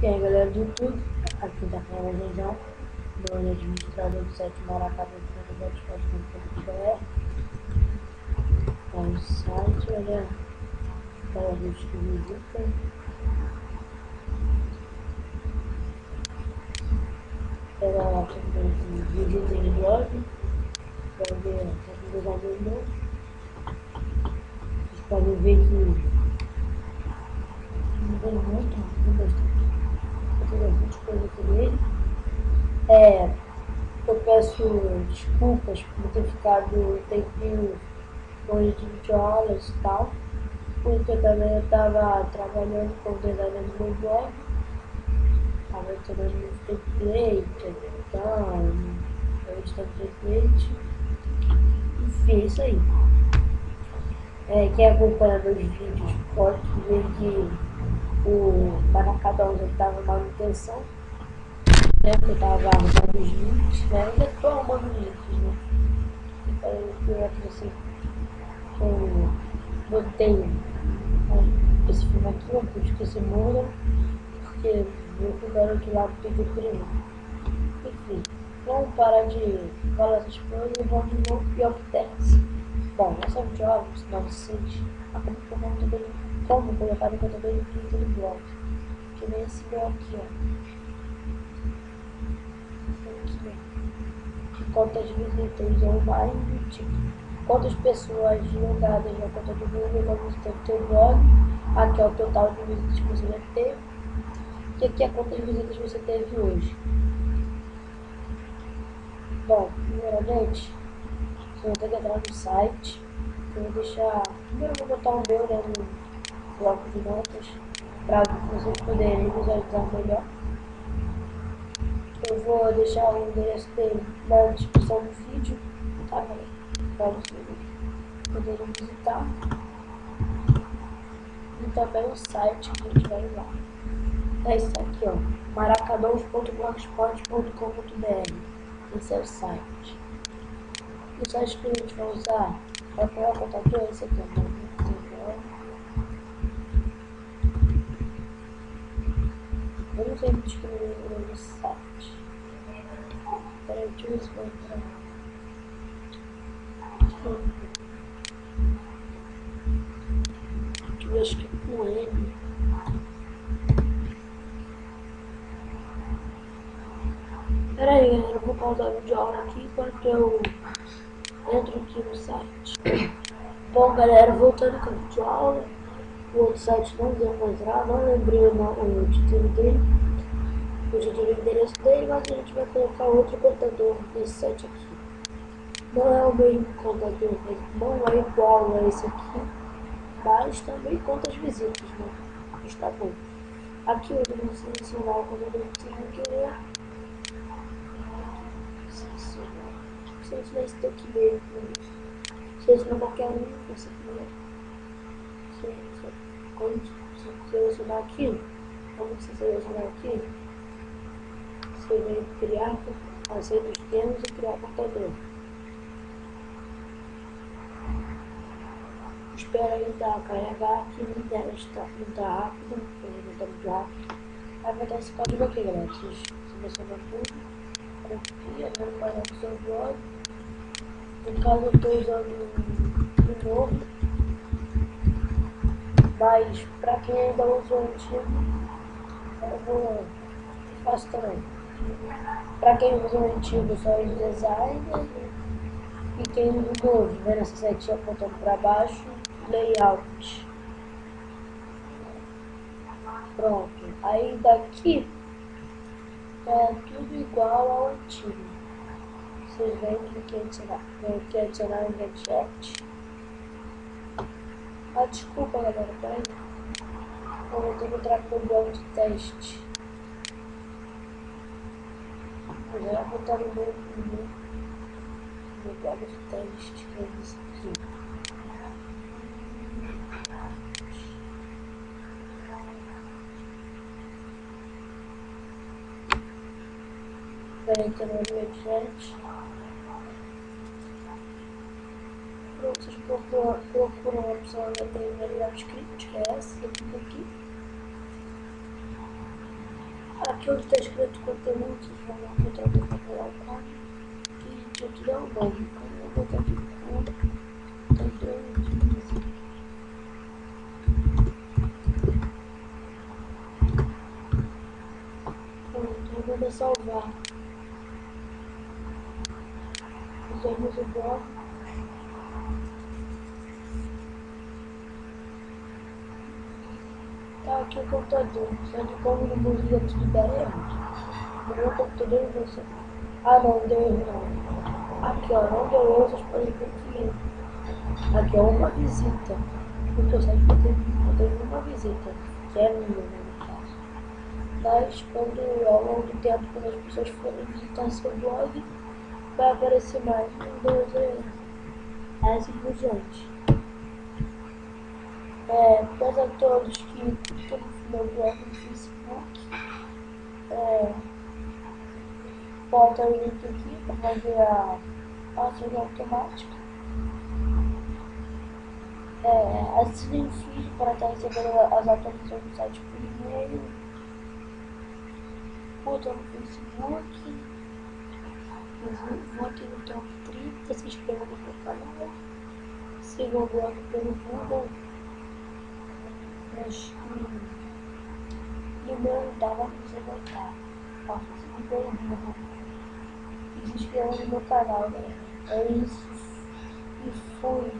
E aí galera do YouTube, aqui tá falando o João, do administrador do site maracatu.com.br. É um site, olha, para gente que visita. Ela visita em blog, para ver a comunidade do novo. Vocês podem ver que mudou muito, bastante coisa por ele. Eu peço desculpas por ter ficado um tempinho longe de videoaulas e tal, porque também eu estava trabalhando com design no meu blog, estava tirando muito template, editando template, enfim, isso aí. Quem acompanha meus vídeos pode ver que o Maracadão estava em manutenção, né, que eu estava arrumando os links, né, ainda estou arrumando os links, né, que eu acrescento, que eu botei esse filme aqui, eu pude que esse mundo, porque o garoto lá pediu primeiro. Enfim, vamos parar de falar essas coisas e vamos no que acontece. Bom, essa videoaula, por sinal de 6, acabou por conta dele, como colocar no conta dele no Twitter do blog, que nem esse meu aqui, ó. Quantas visitas online, tipo, quantas pessoas logadas na conta do Google vão visitar o teu blog, aqui é o total de visitas que você já teve, e aqui é quantas visitas você teve hoje. Bom, primeiramente, você vai ter que entrar no site, eu vou deixar, primeiro eu vou botar o meu, né, no bloco de notas, para vocês poderem visualizar melhor. Eu vou deixar o endereço dele na descrição do vídeo, tá, galera? Para vocês poderem visitar. E também o site que a gente vai usar. É isso aqui, ó. maracadons.blogspot.com.br. Esse é o site. O site que a gente vai usar para criar o computador é esse aqui, ó. Vamos ver o que no site. Peraí, deixa eu ver se vai entrar. Eu acho que com ele. Pera aí, galera, eu vou pausar o vídeo aula aqui enquanto eu entro aqui no site. Bom, galera, voltando com a vídeo aula, o outro site não deu mais lá, não lembrei o título dele, o título e o endereço dele, mas a gente vai colocar outro computador nesse site aqui. Não é o mesmo computador, não é igual a esse aqui, mas também conta as visitas, né? Está bom. Aqui eu vou selecionar o computador que você vai querer. Selecionar esse daqui mesmo. Selecionar qualquer um que você quiser. Quando você selecionar aqui, como você selecionar aqui, você vem criar, aceita os termos e criar computador. Espera ainda carregar aqui na tela, está muito rápido, não está muito rápido. Aí vai dar esse código aqui, galera. Você seleciona tudo, copia, vai para o seu blog. No caso eu estou usando o novo, mas para quem ainda usa o antigo, eu faço também. Para quem usa o antigo, só o designer, e quem usa o novo, vendo essa setinha apontando para baixo, layout. Pronto. Aí daqui é tudo igual ao antigo. Vocês veem que aqui adicionar um gadget. Ah, desculpa, galera, peraí. Eu vou ter que entrar com o bloco de teste. Eu já vou botar no meu bloco de teste, que é isso aqui. Peraí, que eu não vi a gente. Vocês procuram a opção da layout script, que é essa, aqui. Aquilo que está escrito conteúdo, vão lá que eu tenho que procurar o código e eu te dou o nome. Como eu vou ter aqui o código, pronto, eu vou salvar. Usamos o blog. Tá aqui o computador, só de como no museu de daremos. No meu computador você. Ah não, deu erro não. Aqui ó, não deu erro, vocês podem ver que aqui é uma visita. Porque eu sempre tenho uma visita, que é minha, né, no caso. Mas quando ao longo do tempo, quando as pessoas forem visitar seu blog, vai aparecer mais um, dois, assim por diante. Depois a todos que estão no meu blog no Facebook, bota o link aqui para fazer a passagem automática. Assine o feed para estar recebendo as atualizações do site por e-mail. Curta no Facebook. Vote no top 30. Se inscreva no meu canal. Siga o blog pelo Google. E o meu não dava para você voltar. Siga pelo Google. E se inscreva no meu canal, né? É isso. E fui.